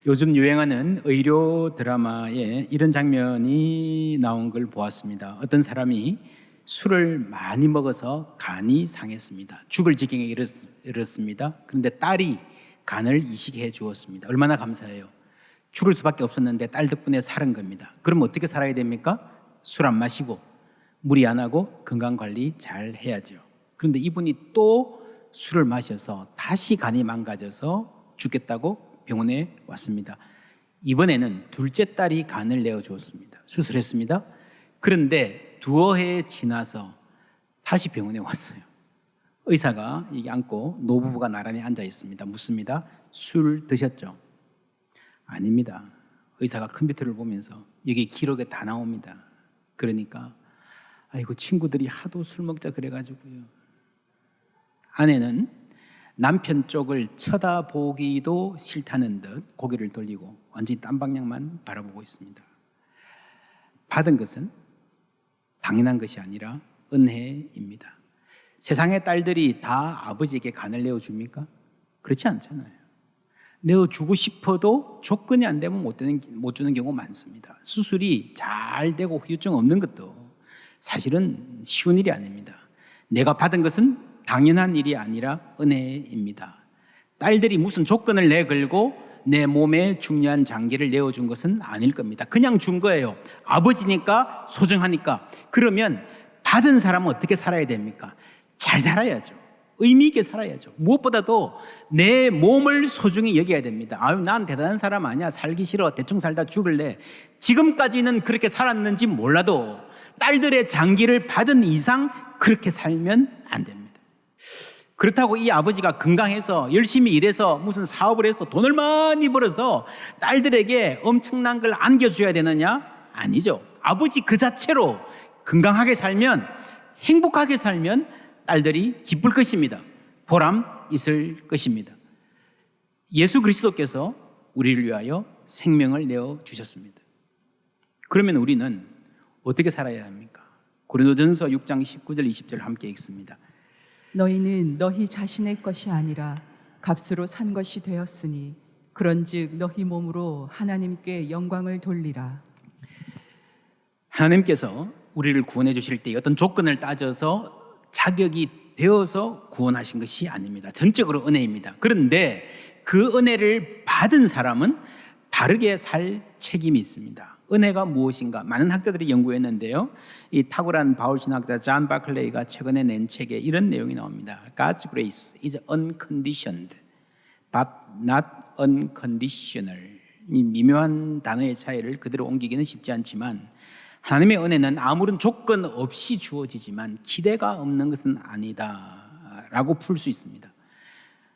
요즘 유행하는 의료 드라마에 이런 장면이 나온 걸 보았습니다. 어떤 사람이 술을 많이 먹어서 간이 상했습니다. 죽을 지경에 이르렀습니다. 그런데 딸이 간을 이식해 주었습니다. 얼마나 감사해요. 죽을 수밖에 없었는데 딸 덕분에 살은 겁니다. 그럼 어떻게 살아야 됩니까? 술 안 마시고 무리 안 하고 건강관리 잘 해야죠. 그런데 이분이 또 술을 마셔서 다시 간이 망가져서 죽겠다고 병원에 왔습니다. 이번에는 둘째 딸이 간을 내어주었습니다. 수술했습니다. 그런데 두어 해 지나서 다시 병원에 왔어요. 의사가 이게 앉고 노부부가 나란히 앉아 있습니다. 묻습니다. 술 드셨죠? 아닙니다. 의사가 컴퓨터를 보면서 여기 기록에 다 나옵니다. 그러니까 아이고 친구들이 하도 술 먹자 그래가지고요. 아내는 남편 쪽을 쳐다보기도 싫다는 듯 고개를 돌리고 완전히 딴 방향만 바라보고 있습니다. 받은 것은 당연한 것이 아니라 은혜입니다. 세상의 딸들이 다 아버지에게 간을 내어줍니까? 그렇지 않잖아요. 내어주고 싶어도 조건이 안 되면 못 주는 경우가 많습니다. 수술이 잘 되고 후유증 없는 것도 사실은 쉬운 일이 아닙니다. 내가 받은 것은 당연한 일이 아니라 은혜입니다. 딸들이 무슨 조건을 내걸고 내 몸에 중요한 장기를 내어준 것은 아닐 겁니다. 그냥 준 거예요. 아버지니까 소중하니까. 그러면 받은 사람은 어떻게 살아야 됩니까? 잘 살아야죠. 의미 있게 살아야죠. 무엇보다도 내 몸을 소중히 여겨야 됩니다. 아유, 난 대단한 사람 아니야. 살기 싫어. 대충 살다 죽을래. 지금까지는 그렇게 살았는지 몰라도 딸들의 장기를 받은 이상 그렇게 살면 안 됩니다. 그렇다고 이 아버지가 건강해서 열심히 일해서 무슨 사업을 해서 돈을 많이 벌어서 딸들에게 엄청난 걸 안겨줘야 되느냐? 아니죠. 아버지 그 자체로 건강하게 살면, 행복하게 살면 딸들이 기쁠 것입니다. 보람 있을 것입니다. 예수 그리스도께서 우리를 위하여 생명을 내어주셨습니다. 그러면 우리는 어떻게 살아야 합니까? 고린도전서 6장 19절 20절 함께 읽습니다. 너희는 너희 자신의 것이 아니라 값으로 산 것이 되었으니 그런즉 너희 몸으로 하나님께 영광을 돌리라. 하나님께서 우리를 구원해 주실 때 어떤 조건을 따져서 자격이 되어서 구원하신 것이 아닙니다. 전적으로 은혜입니다. 그런데 그 은혜를 받은 사람은 다르게 살 책임이 있습니다. 은혜가 무엇인가? 많은 학자들이 연구했는데요. 이 탁월한 바울 신학자 존 바클레이가 최근에 낸 책에 이런 내용이 나옵니다. God's grace is unconditioned, but not unconditional. 이 미묘한 단어의 차이를 그대로 옮기기는 쉽지 않지만 하나님의 은혜는 아무런 조건 없이 주어지지만 기대가 없는 것은 아니다라고 풀 수 있습니다.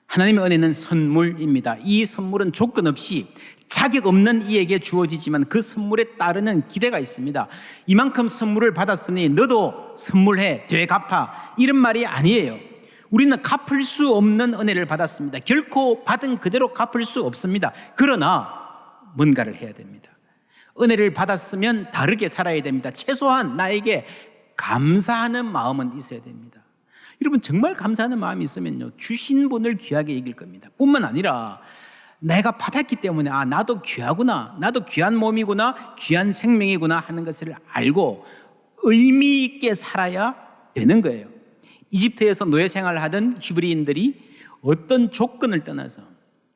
하나님의 은혜는 선물입니다. 이 선물은 조건 없이 자격 없는 이에게 주어지지만 그 선물에 따르는 기대가 있습니다. 이만큼 선물을 받았으니 너도 선물해, 되갚아, 이런 말이 아니에요. 우리는 갚을 수 없는 은혜를 받았습니다. 결코 받은 그대로 갚을 수 없습니다. 그러나 뭔가를 해야 됩니다. 은혜를 받았으면 다르게 살아야 됩니다. 최소한 나에게 감사하는 마음은 있어야 됩니다. 여러분 정말 감사하는 마음이 있으면요, 주신 분을 귀하게 여길 겁니다. 뿐만 아니라 내가 받았기 때문에 나도 귀하구나, 나도 귀한 몸이구나, 귀한 생명이구나 하는 것을 알고 의미 있게 살아야 되는 거예요. 이집트에서 노예 생활을 하던 히브리인들이 어떤 조건을 떠나서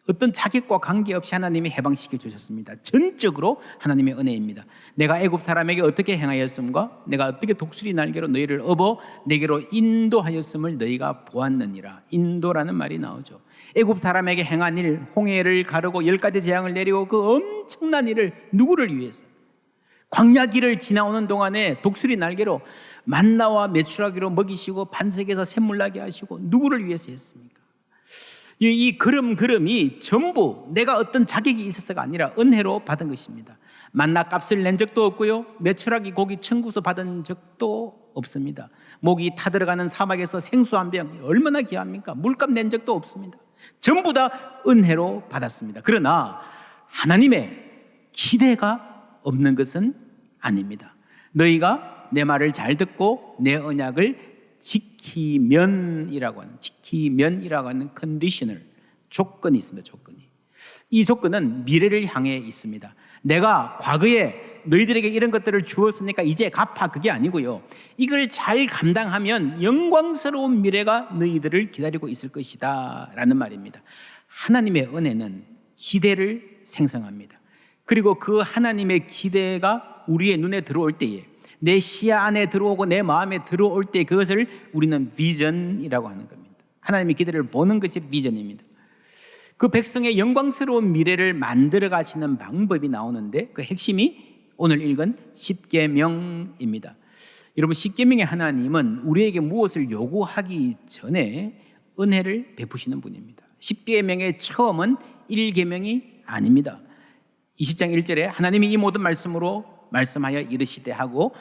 어떤 자격과 관계없이 하나님이 해방시켜 주셨습니다. 전적으로 하나님의 은혜입니다. 내가 애굽 사람에게 어떻게 행하였음과 내가 어떻게 독수리 날개로 너희를 업어 내게로 인도하였음을 너희가 보았느니라. 인도라는 말이 나오죠. 애굽 사람에게 행한 일, 홍해를 가르고 10가지 재앙을 내리고 그 엄청난 일을 누구를 위해서? 광야 길을 지나오는 동안에 독수리 날개로 만나와 메추라기로 먹이시고 반석에서 샘물 나게 하시고 누구를 위해서 했습니까? 이 걸음이 전부 내가 어떤 자격이 있어서가 아니라 은혜로 받은 것입니다. 만나 값을 낸 적도 없고요, 메추라기 고기 청구서 받은 적도 없습니다. 목이 타들어가는 사막에서 생수 한 병 얼마나 귀합니까? 물값 낸 적도 없습니다. 전부 다 은혜로 받았습니다. 그러나 하나님의 기대가 없는 것은 아닙니다. 너희가 내 말을 잘 듣고 내 언약을 지키면이라고 하는 컨디셔널 조건이 있습니다. 조건이 이 조건은 미래를 향해 있습니다. 내가 과거에 너희들에게 이런 것들을 주었으니까 이제 갚아, 그게 아니고요. 이걸 잘 감당하면 영광스러운 미래가 너희들을 기다리고 있을 것이다 라는 말입니다. 하나님의 은혜는 기대를 생성합니다. 그리고 그 하나님의 기대가 우리의 눈에 들어올 때에, 내 시야 안에 들어오고 내 마음에 들어올 때, 그것을 우리는 비전이라고 하는 겁니다. 하나님의 기대를 보는 것이 비전입니다. 그 백성의 영광스러운 미래를 만들어 가시는 방법이 나오는데, 그 핵심이 오늘 읽은 십계명입니다. 여러분, 십계명의 하나님은 우리에게 무엇을 요구하기 전에 은혜를 베푸시는 분입니다. 십계명의 처음은 1계명이 아닙니다. 20장 1절에 하나님이 이 모든 말씀으로 말씀하여 이르시되 하고,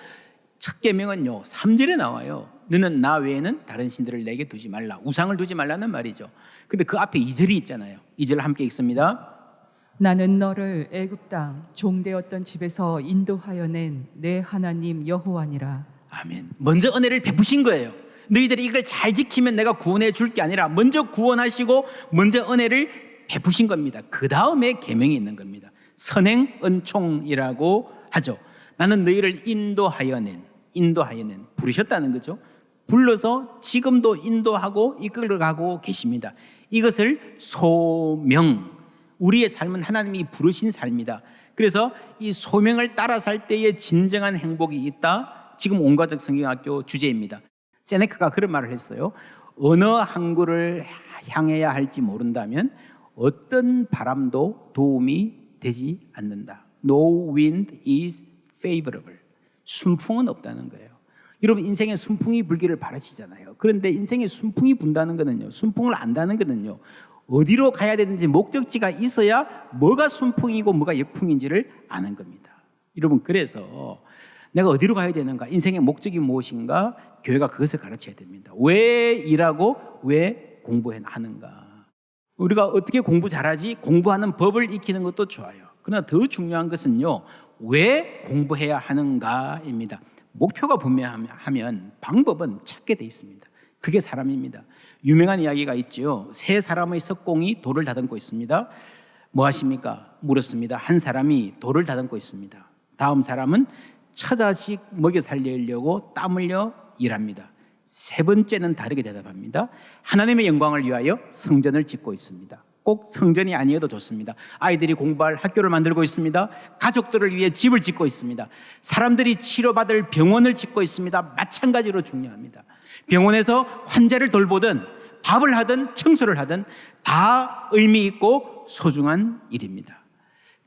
첫 계명은요 3절에 나와요. 너는 나 외에는 다른 신들을 내게 두지 말라. 우상을 두지 말라는 말이죠. 근데 그 앞에 2절이 있잖아요. 2절 함께 읽습니다. 나는 너를 애굽 땅 종되었던 집에서 인도하여 낸 내 하나님 여호와니라. 아멘. 먼저 은혜를 베푸신 거예요. 너희들이 이걸 잘 지키면 내가 구원해 줄 게 아니라 먼저 구원하시고 먼저 은혜를 베푸신 겁니다. 그 다음에 계명이 있는 겁니다. 선행 은총이라고 하죠. 나는 너희를 인도하여 낸 부르셨다는 거죠. 불러서 지금도 인도하고 이끌어가고 계십니다. 이것을 소명, 우리의 삶은 하나님이 부르신 삶이다. 그래서 이 소명을 따라 살 때에 진정한 행복이 있다. 지금 온가족 성경학교 주제입니다. 세네카가 그런 말을 했어요. 어느 항구를 향해야 할지 모른다면 어떤 바람도 도움이 되지 않는다. No wind is favorable. 순풍은 없다는 거예요. 여러분, 인생에 순풍이 불기를 바라시잖아요. 그런데 인생에 순풍이 분다는 거는요, 순풍을 안다는 거는요, 어디로 가야 되는지 목적지가 있어야 뭐가 순풍이고 뭐가 역풍인지를 아는 겁니다. 여러분, 그래서 내가 어디로 가야 되는가, 인생의 목적이 무엇인가, 교회가 그것을 가르쳐야 됩니다. 왜 일하고 왜 공부하는가. 우리가 어떻게 공부 잘하지? 공부하는 법을 익히는 것도 좋아요. 그러나 더 중요한 것은요, 왜 공부해야 하는가입니다. 목표가 분명하면 방법은 찾게 돼 있습니다. 그게 사람입니다. 유명한 이야기가 있죠. 세 사람의 석공이 돌을 다듬고 있습니다. 뭐 하십니까? 물었습니다. 한 사람이 돌을 다듬고 있습니다. 다음 사람은 처자식 먹여 살리려고 땀 흘려 일합니다. 세 번째는 다르게 대답합니다. 하나님의 영광을 위하여 성전을 짓고 있습니다. 꼭 성전이 아니어도 좋습니다. 아이들이 공부할 학교를 만들고 있습니다. 가족들을 위해 집을 짓고 있습니다. 사람들이 치료받을 병원을 짓고 있습니다. 마찬가지로 중요합니다. 병원에서 환자를 돌보든 밥을 하든 청소를 하든 다 의미 있고 소중한 일입니다.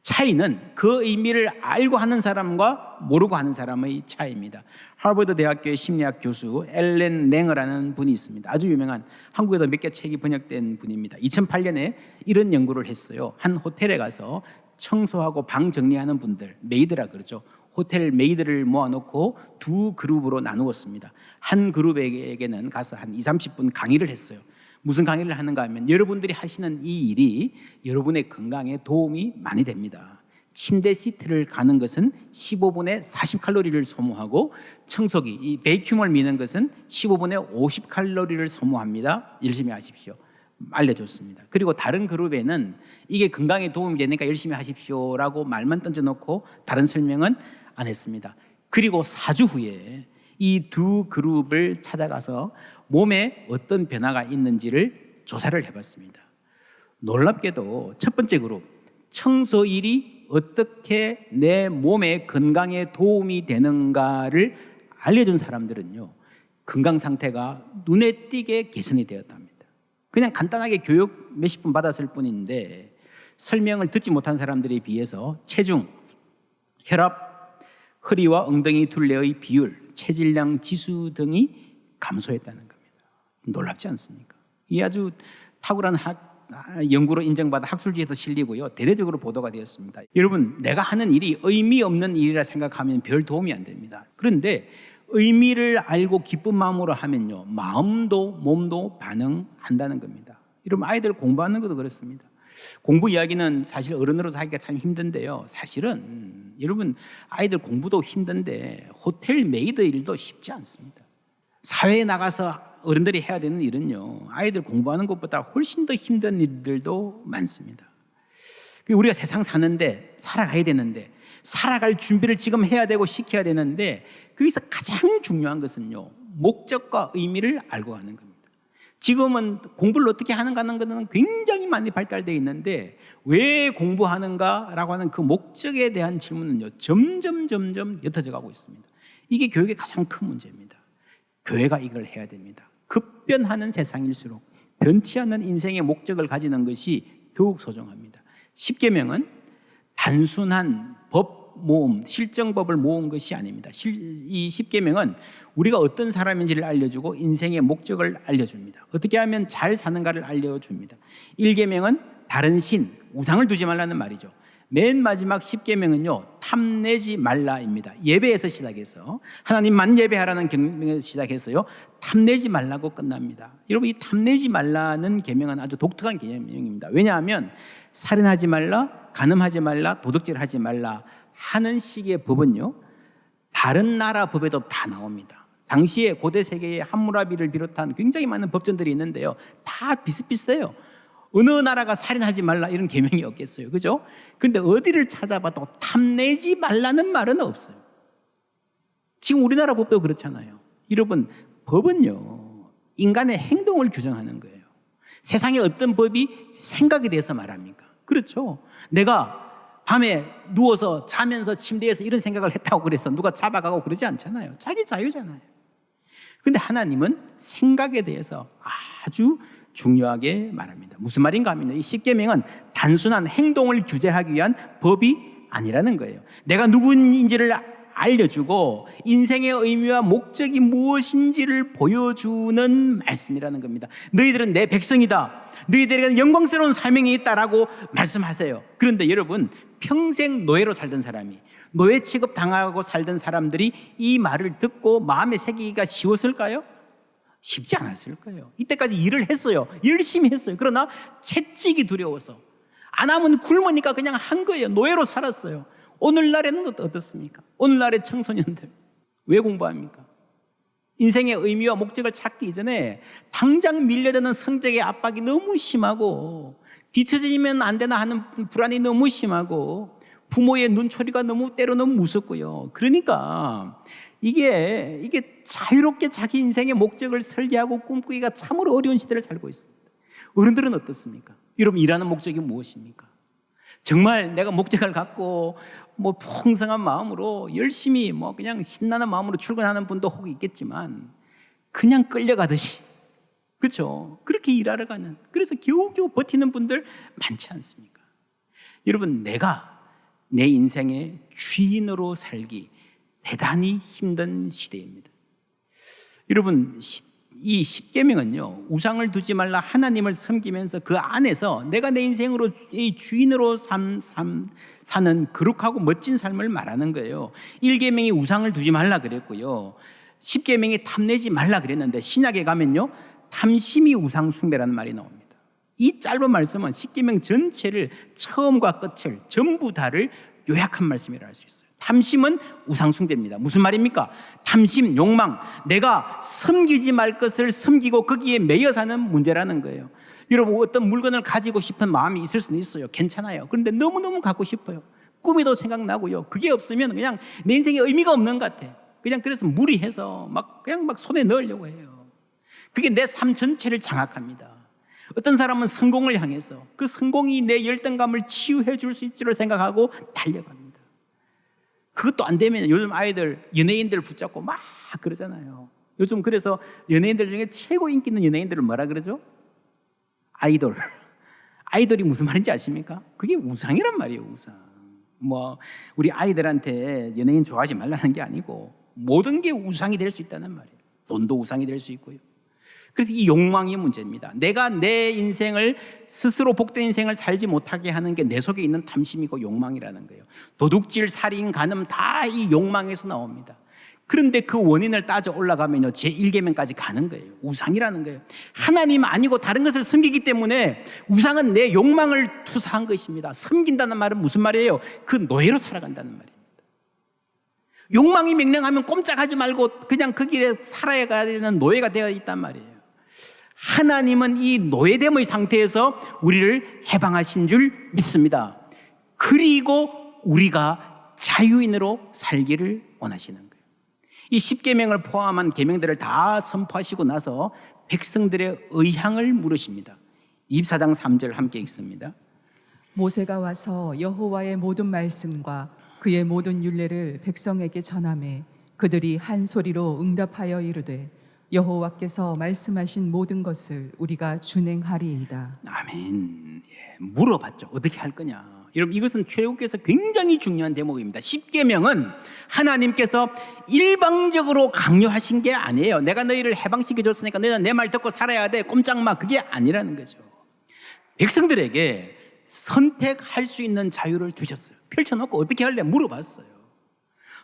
차이는 그 의미를 알고 하는 사람과 모르고 하는 사람의 차이입니다. 하버드 대학교의 심리학 교수 앨런 랭어라는 분이 있습니다. 아주 유명한, 한국에도 몇 개 책이 번역된 분입니다. 2008년에 이런 연구를 했어요. 한 호텔에 가서 청소하고 방 정리하는 분들, 메이드라 그러죠. 호텔 메이드를 모아놓고 두 그룹으로 나누었습니다. 한 그룹에게는 가서 한 20-30분 강의를 했어요. 무슨 강의를 하는가 하면, 여러분들이 하시는 이 일이 여러분의 건강에 도움이 많이 됩니다. 침대 시트를 가는 것은 15분에 40칼로리를 소모하고, 청소기, 이 베이큐머를 미는 것은 15분에 50칼로리를 소모합니다. 열심히 하십시오. 알려줬습니다. 그리고 다른 그룹에는 이게 건강에 도움이 되니까 열심히 하십시오라고 말만 던져놓고 다른 설명은 안 했습니다. 그리고 4주 후에 이 두 그룹을 찾아가서 몸에 어떤 변화가 있는지를 조사를 해봤습니다. 놀랍게도 첫 번째 그룹, 청소일이 어떻게 내 몸의 건강에 도움이 되는가를 알려준 사람들은요, 건강 상태가 눈에 띄게 개선이 되었답니다. 그냥 간단하게 교육 몇십 분 받았을 뿐인데, 설명을 듣지 못한 사람들에 비해서 체중, 혈압, 허리와 엉덩이 둘레의 비율, 체질량 지수 등이 감소했다는 겁니다. 놀랍지 않습니까? 이 아주 탁월한 연구로 인정받아 학술지에도 실리고요, 대대적으로 보도가 되었습니다. 여러분, 내가 하는 일이 의미 없는 일이라 생각하면 별 도움이 안 됩니다. 그런데 의미를 알고 기쁜 마음으로 하면요, 마음도 몸도 반응한다는 겁니다. 여러분, 아이들 공부하는 것도 그렇습니다. 공부 이야기는 사실 어른으로서 하기가 참 힘든데요, 사실은 여러분, 아이들 공부도 힘든데 호텔 메이드 일도 쉽지 않습니다. 사회에 나가서 어른들이 해야 되는 일은요, 아이들 공부하는 것보다 훨씬 더 힘든 일들도 많습니다. 우리가 세상 사는데 살아가야 되는데 살아갈 준비를 지금 해야 되고 시켜야 되는데 거기서 가장 중요한 것은요, 목적과 의미를 알고 가는 겁니다. 지금은 공부를 어떻게 하는가 하는 것은 굉장히 많이 발달되어 있는데 왜 공부하는가라고 하는 그 목적에 대한 질문은요, 점점 옅어져 가고 있습니다. 이게 교육의 가장 큰 문제입니다. 교회가 이걸 해야 됩니다. 급변하는 세상일수록 변치 않는 인생의 목적을 가지는 것이 더욱 소중합니다. 십계명은 단순한 법 모음, 실정법을 모은 것이 아닙니다. 이 십계명은 우리가 어떤 사람인지를 알려주고 인생의 목적을 알려줍니다. 어떻게 하면 잘 사는가를 알려줍니다. 1계명은 다른 신, 우상을 두지 말라는 말이죠. 맨 마지막 10계명은요, 탐내지 말라입니다. 예배에서 시작해서 하나님만 예배하라는 계명에서 시작해서요, 탐내지 말라고 끝납니다. 여러분, 이 탐내지 말라는 계명은 아주 독특한 계명입니다. 왜냐하면 살인하지 말라, 간음하지 말라, 도둑질하지 말라 하는 식의 법은요, 다른 나라 법에도 다 나옵니다. 당시에 고대 세계의 함무라비를 비롯한 굉장히 많은 법전들이 있는데요, 다 비슷비슷해요. 어느 나라가 살인하지 말라 이런 계명이 없겠어요, 그죠? 그런데 어디를 찾아봐도 탐내지 말라는 말은 없어요. 지금 우리나라 법도 그렇잖아요. 여러분, 법은요, 인간의 행동을 규정하는 거예요. 세상에 어떤 법이 생각에 대해서 말합니까? 그렇죠. 내가 밤에 누워서 자면서 침대에서 이런 생각을 했다고 그래서 누가 잡아가고 그러지 않잖아요. 자기 자유잖아요. 근데 하나님은 생각에 대해서 아주 중요하게 말합니다. 무슨 말인가 하면 이 십계명은 단순한 행동을 규제하기 위한 법이 아니라는 거예요. 내가 누구인지를 알려주고 인생의 의미와 목적이 무엇인지를 보여주는 말씀이라는 겁니다. 너희들은 내 백성이다, 너희들에게는 영광스러운 사명이 있다라고 말씀하세요. 그런데 여러분, 평생 노예로 살던 사람이, 노예 취급 당하고 살던 사람들이 이 말을 듣고 마음에 새기기가 쉬웠을까요? 쉽지 않았을 거예요. 이때까지 일을 했어요. 열심히 했어요. 그러나 채찍이 두려워서 안 하면 굶으니까 그냥 한 거예요. 노예로 살았어요. 오늘날에는 어떻습니까? 오늘날의 청소년들 왜 공부합니까? 인생의 의미와 목적을 찾기 이전에 당장 밀려드는 성적의 압박이 너무 심하고 뒤처지면 안 되나 하는 불안이 너무 심하고 부모의 눈초리가 때로 너무 무섭고요. 그러니까 이게 자유롭게 자기 인생의 목적을 설계하고 꿈꾸기가 참으로 어려운 시대를 살고 있습니다. 어른들은 어떻습니까? 여러분, 일하는 목적이 무엇입니까? 정말 내가 목적을 갖고 풍성한 마음으로 열심히 그냥 신나는 마음으로 출근하는 분도 혹 있겠지만 그냥 끌려가듯이, 그렇죠? 그렇게 일하러 가는, 그래서 겨우겨우 버티는 분들 많지 않습니까? 여러분, 내가 내 인생의 주인으로 살기 대단히 힘든 시대입니다. 여러분, 이 십계명은요, 우상을 두지 말라, 하나님을 섬기면서 그 안에서 내가 내 인생으로 이 주인으로 사는 거룩하고 멋진 삶을 말하는 거예요. 1계명이 우상을 두지 말라 그랬고요, 10계명이 탐내지 말라 그랬는데 신약에 가면요, 탐심이 우상 숭배라는 말이 나옵니다. 이 짧은 말씀은 10계명 전체를, 처음과 끝을 전부 다를 요약한 말씀이라 할 수 있어요. 탐심은 우상 숭배입니다. 무슨 말입니까? 탐심, 욕망, 내가 섬기지 말 것을 섬기고 거기에 매여 사는 문제라는 거예요. 여러분, 어떤 물건을 가지고 싶은 마음이 있을 수는 있어요. 괜찮아요. 그런데 너무너무 갖고 싶어요. 꿈에도 생각나고요. 그게 없으면 그냥 내 인생에 의미가 없는 것 같아. 그냥 그래서 무리해서 그냥 손에 넣으려고 해요. 그게 내 삶 전체를 장악합니다. 어떤 사람은 성공을 향해서 그 성공이 내 열등감을 치유해 줄 수 있지를 생각하고 달려갑니다. 그것도 안 되면 요즘 아이들 연예인들 붙잡고 막 그러잖아요. 요즘 그래서 연예인들 중에 최고 인기 있는 연예인들을 뭐라 그러죠? 아이돌. 아이돌이 무슨 말인지 아십니까? 그게 우상이란 말이에요. 우상. 우리 아이들한테 연예인 좋아하지 말라는 게 아니고 모든 게 우상이 될 수 있다는 말이에요. 돈도 우상이 될 수 있고요. 그래서 이 욕망이 문제입니다. 내가 내 인생을 스스로 복된 인생을 살지 못하게 하는 게 내 속에 있는 탐심이고 욕망이라는 거예요. 도둑질, 살인, 간음 다 이 욕망에서 나옵니다. 그런데 그 원인을 따져 올라가면요, 제1계명까지 가는 거예요. 우상이라는 거예요. 하나님 아니고 다른 것을 섬기기 때문에 우상은 내 욕망을 투사한 것입니다. 섬긴다는 말은 무슨 말이에요? 그 노예로 살아간다는 말이에요. 욕망이 명령하면 꼼짝하지 말고 그냥 그 길에 살아야 되는 노예가 되어 있단 말이에요. 하나님은 이 노예됨의 상태에서 우리를 해방하신 줄 믿습니다. 그리고 우리가 자유인으로 살기를 원하시는 거예요. 이 10계명을 포함한 계명들을 다 선포하시고 나서 백성들의 의향을 물으십니다. 24장 3절 함께 읽습니다. 모세가 와서 여호와의 모든 말씀과 그의 모든 율례를 백성에게 전하매 그들이 한 소리로 응답하여 이르되 여호와께서 말씀하신 모든 것을 우리가 준행하리이다. 아멘. 예, 물어봤죠. 어떻게 할 거냐. 여러분, 이것은 출애굽기에서 굉장히 중요한 대목입니다. 10계명은 하나님께서 일방적으로 강요하신 게 아니에요. 내가 너희를 해방시켜 줬으니까 너희는 내 말 듣고 살아야 돼. 꼼짝 마. 그게 아니라는 거죠. 백성들에게 선택할 수 있는 자유를 두셨어요. 펼쳐놓고 어떻게 할래? 물어봤어요.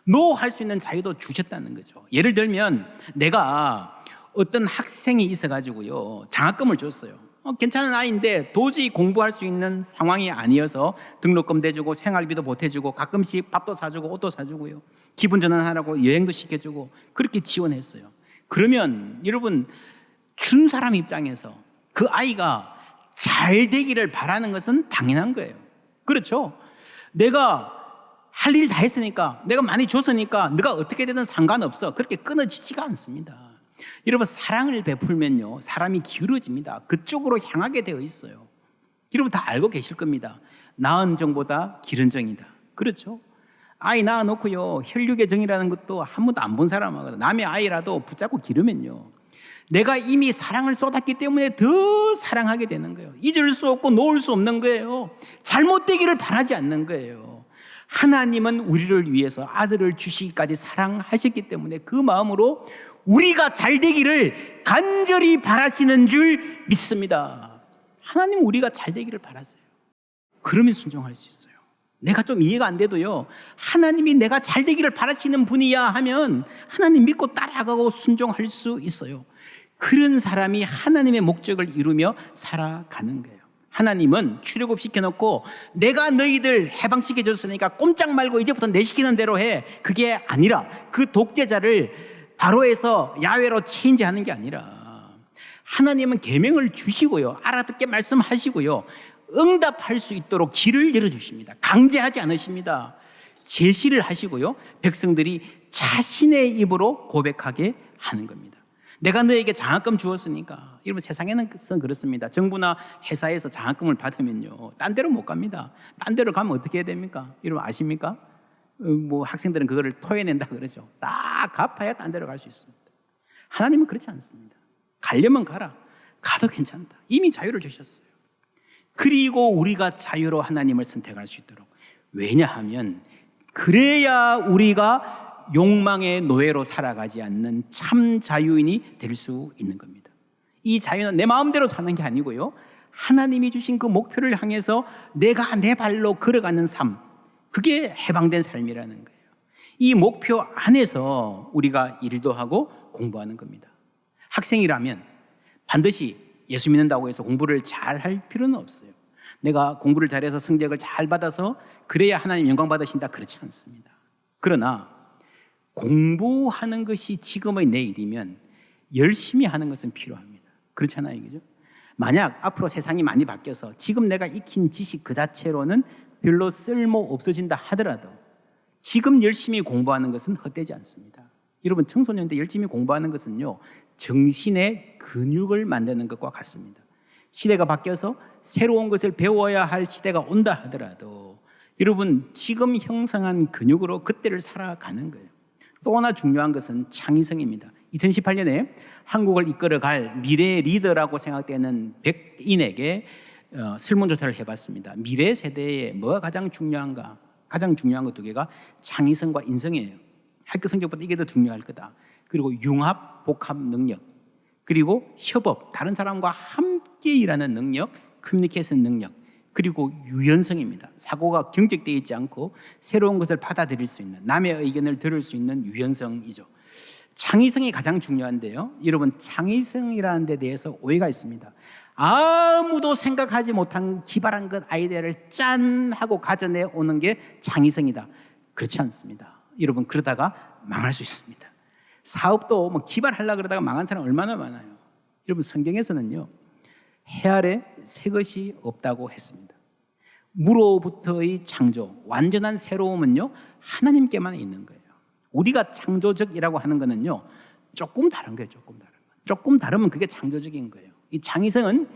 노 할 수 있는 자유도 주셨다는 거죠. 예를 들면 내가 어떤 학생이 있어가지고요, 장학금을 줬어요. 괜찮은 아이인데 도저히 공부할 수 있는 상황이 아니어서 등록금 대주고 생활비도 보태주고 가끔씩 밥도 사주고 옷도 사주고요, 기분 전환하라고 여행도 시켜주고 그렇게 지원했어요. 그러면 여러분, 준 사람 입장에서 그 아이가 잘 되기를 바라는 것은 당연한 거예요. 그렇죠? 내가 할 일 다 했으니까, 내가 많이 줬으니까 네가 어떻게 되든 상관없어. 그렇게 끊어지지가 않습니다. 여러분, 사랑을 베풀면요, 사람이 기울어집니다. 그쪽으로 향하게 되어 있어요. 여러분 다 알고 계실 겁니다. 낳은 정보다 기른 정이다. 그렇죠? 아이 낳아놓고요, 혈육의 정이라는 것도 한 번도 안 본 사람하거든. 남의 아이라도 붙잡고 기르면요, 내가 이미 사랑을 쏟았기 때문에 더 사랑하게 되는 거예요. 잊을 수 없고 놓을 수 없는 거예요. 잘못되기를 바라지 않는 거예요. 하나님은 우리를 위해서 아들을 주시기까지 사랑하셨기 때문에 그 마음으로 우리가 잘 되기를 간절히 바라시는 줄 믿습니다. 하나님은 우리가 잘 되기를 바라세요. 그러면 순종할 수 있어요. 내가 좀 이해가 안 돼도요, 하나님이 내가 잘 되기를 바라시는 분이야 하면 하나님 믿고 따라가고 순종할 수 있어요. 그런 사람이 하나님의 목적을 이루며 살아가는 거예요. 하나님은 출애굽 시켜놓고 내가 너희들 해방시켜줬으니까 꼼짝 말고 이제부터 내 시키는 대로 해, 그게 아니라 그 독재자를 바로에서 야훼로 체인지하는 게 아니라 하나님은 계명을 주시고요, 알아듣게 말씀하시고요, 응답할 수 있도록 길을 열어주십니다. 강제하지 않으십니다. 제시를 하시고요, 백성들이 자신의 입으로 고백하게 하는 겁니다. 내가 너에게 장학금 주었으니까. 여러분, 세상에는 그렇습니다. 정부나 회사에서 장학금을 받으면요, 딴 데로 못 갑니다. 딴 데로 가면 어떻게 해야 됩니까? 여러분 아십니까? 뭐 학생들은 그거를 토해낸다 그러죠. 딱 갚아야 딴 데로 갈 수 있습니다. 하나님은 그렇지 않습니다. 가려면 가라. 가도 괜찮다. 이미 자유를 주셨어요. 그리고 우리가 자유로 하나님을 선택할 수 있도록. 왜냐하면 그래야 우리가 욕망의 노예로 살아가지 않는 참 자유인이 될 수 있는 겁니다. 이 자유는 내 마음대로 사는 게 아니고요, 하나님이 주신 그 목표를 향해서 내가 내 발로 걸어가는 삶, 그게 해방된 삶이라는 거예요. 이 목표 안에서 우리가 일도 하고 공부하는 겁니다. 학생이라면 반드시 예수 믿는다고 해서 공부를 잘 할 필요는 없어요. 내가 공부를 잘해서 성적을 잘 받아서 그래야 하나님 영광 받으신다, 그렇지 않습니다. 그러나 공부하는 것이 지금의 내 일이면 열심히 하는 것은 필요합니다. 그렇잖아요, 그죠? 만약 앞으로 세상이 많이 바뀌어서 지금 내가 익힌 지식 그 자체로는 별로 쓸모 없어진다 하더라도 지금 열심히 공부하는 것은 헛되지 않습니다. 여러분, 청소년 때 열심히 공부하는 것은요, 정신의 근육을 만드는 것과 같습니다. 시대가 바뀌어서 새로운 것을 배워야 할 시대가 온다 하더라도 여러분, 지금 형성한 근육으로 그때를 살아가는 거예요. 또 하나 중요한 것은 창의성입니다. 2018년에 한국을 이끌어갈 미래 리더라고 생각되는 100인에게 설문조사를 해봤습니다. 미래 세대에 뭐가 가장 중요한가? 가장 중요한 것 두 개가 창의성과 인성이에요. 학교 성적보다 이게 더 중요할 거다. 그리고 융합, 복합 능력, 그리고 협업, 다른 사람과 함께 일하는 능력, 커뮤니케이션 능력, 그리고 유연성입니다. 사고가 경직되어 있지 않고 새로운 것을 받아들일 수 있는, 남의 의견을 들을 수 있는 유연성이죠. 창의성이 가장 중요한데요, 여러분, 창의성이라는 데 대해서 오해가 있습니다. 아무도 생각하지 못한 기발한 것, 아이디어를 짠 하고 가져내 오는 게 창의성이다. 그렇지 않습니다. 여러분, 그러다가 망할 수 있습니다. 사업도 뭐 기발하려고 그러다가 망한 사람 얼마나 많아요. 여러분, 성경에서는요, 해 아래 새 것이 없다고 했습니다. 무로부터의 창조, 완전한 새로움은요, 하나님께만 있는 거예요. 우리가 창조적이라고 하는 거는요, 조금 다른 거예요. 조금 다르면 그게 창조적인 거예요. 이 창의성은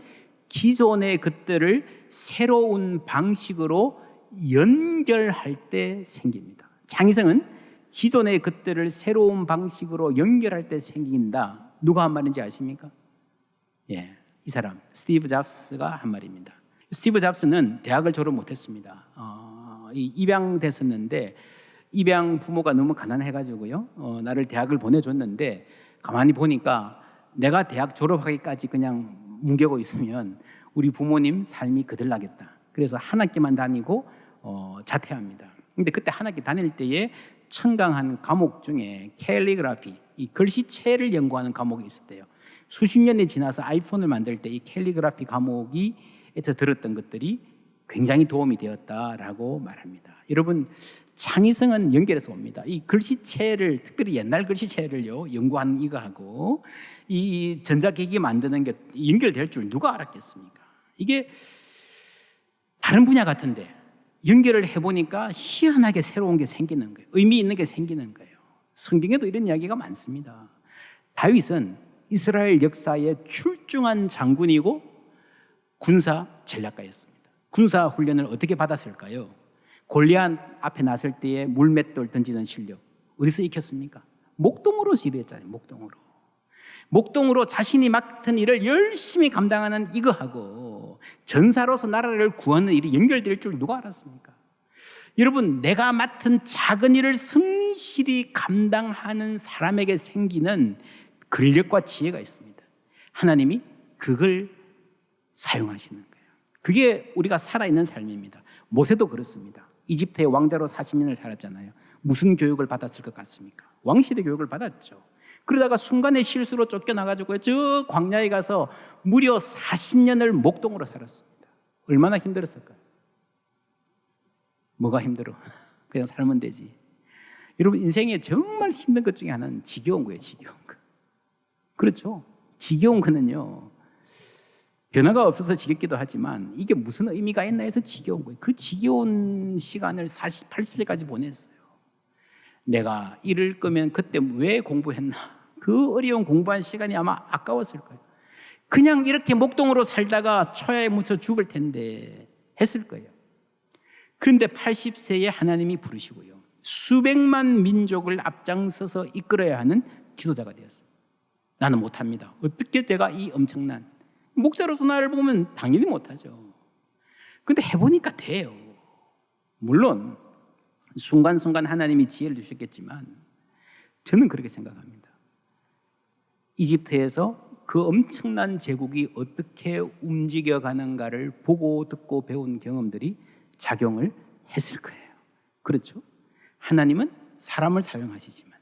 기존의 것들을 새로운 방식으로 연결할 때 생깁니다. 창의성은 기존의 것들을 새로운 방식으로 연결할 때 생긴다. 누가 한 말인지 아십니까? 예, 이 사람 스티브 잡스가 한 말입니다. 스티브 잡스는 대학을 졸업 못했습니다. 입양됐었는데 입양 부모가 너무 가난해가지고요, 나를 대학을 보내줬는데 가만히 보니까 내가 대학 졸업하기까지 그냥 뭉개고 있으면 우리 부모님 삶이 거들나겠다. 그래서 한 학기만 다니고 자퇴합니다. 근데 그때 한 학기 다닐 때에 청강한 과목 중에 캘리그라피, 이 글씨체를 연구하는 과목이 있었대요. 수십 년이 지나서 아이폰을 만들 때 이 캘리그라피 과목에서 들었던 것들이 굉장히 도움이 되었다라고 말합니다. 여러분, 창의성은 연결해서 옵니다. 이 글씨체를, 특별히 옛날 글씨체를요 연구한 이거하고 이 전자기기 만드는 게 연결될 줄 누가 알았겠습니까? 이게 다른 분야 같은데 연결을 해보니까 희한하게 새로운 게 생기는 거예요. 의미 있는 게 생기는 거예요. 성경에도 이런 이야기가 많습니다. 다윗은 이스라엘 역사에 출중한 장군이고 군사 전략가였습니다. 군사 훈련을 어떻게 받았을까요? 골리앗 앞에 나설 때에 물맷돌 던지는 실력 어디서 익혔습니까? 목동으로서 일했잖아요. 목동으로 자신이 맡은 일을 열심히 감당하는 이거하고 전사로서 나라를 구하는 일이 연결될 줄 누가 알았습니까? 여러분, 내가 맡은 작은 일을 성실히 감당하는 사람에게 생기는 근력과 지혜가 있습니다. 하나님이 그걸 사용하시는 거예요. 그게 우리가 살아있는 삶입니다. 모세도 그렇습니다. 이집트의 왕자로 40년을 살았잖아요. 무슨 교육을 받았을 것 같습니까? 왕실의 교육을 받았죠. 그러다가 순간의 실수로 쫓겨나가지고 저 광야에 가서 무려 40년을 목동으로 살았습니다. 얼마나 힘들었을까요? 뭐가 힘들어? 그냥 살면 되지. 여러분, 인생에 정말 힘든 것 중에 하나는 지겨운 거예요. 지겨운 거. 그렇죠? 지겨운 거는요, 변화가 없어서 지겹기도 하지만 이게 무슨 의미가 있나 해서 지겨운 거예요. 그 지겨운 시간을 40, 80세까지 보냈어요. 내가 잃을 거면 그때 왜 공부했나? 그 어려운 공부한 시간이 아마 아까웠을 거예요. 그냥 이렇게 목동으로 살다가 초야에 묻혀 죽을 텐데 했을 거예요. 그런데 80세에 하나님이 부르시고요, 수백만 민족을 앞장서서 이끌어야 하는 지도자가 되었어요. 나는 못합니다. 어떻게 제가 이 엄청난 목사로서 나를 보면 당연히 못하죠. 근데 해보니까 돼요. 물론 순간순간 하나님이 지혜를 주셨겠지만 저는 그렇게 생각합니다. 이집트에서 그 엄청난 제국이 어떻게 움직여가는가를 보고 듣고 배운 경험들이 작용을 했을 거예요. 그렇죠? 하나님은 사람을 사용하시지만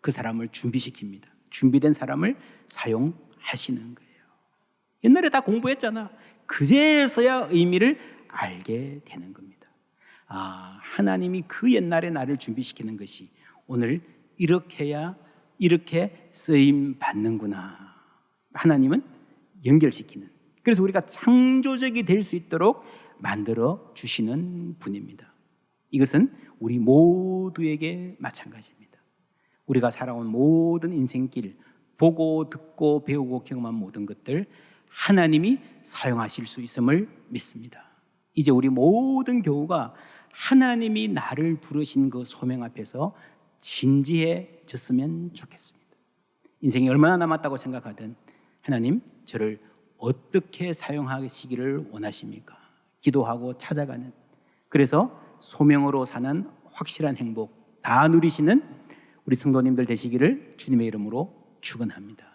그 사람을 준비시킵니다. 준비된 사람을 사용하시는 거예요. 옛날에 다 공부했잖아. 그제서야 의미를 알게 되는 겁니다. 아, 하나님이 그 옛날에 나를 준비시키는 것이 오늘 이렇게 쓰임 받는구나. 하나님은 연결시키는, 그래서 우리가 창조적이 될 수 있도록 만들어 주시는 분입니다. 이것은 우리 모두에게 마찬가지입니다. 우리가 살아온 모든 인생길, 보고 듣고 배우고 경험한 모든 것들 하나님이 사용하실 수 있음을 믿습니다. 이제 우리 모든 교우가 하나님이 나를 부르신 그 소명 앞에서 진지해졌으면 좋겠습니다. 인생이 얼마나 남았다고 생각하든 하나님, 저를 어떻게 사용하시기를 원하십니까? 기도하고 찾아가는, 그래서 소명으로 사는 확실한 행복 다 누리시는 우리 성도님들 되시기를 주님의 이름으로 축원합니다.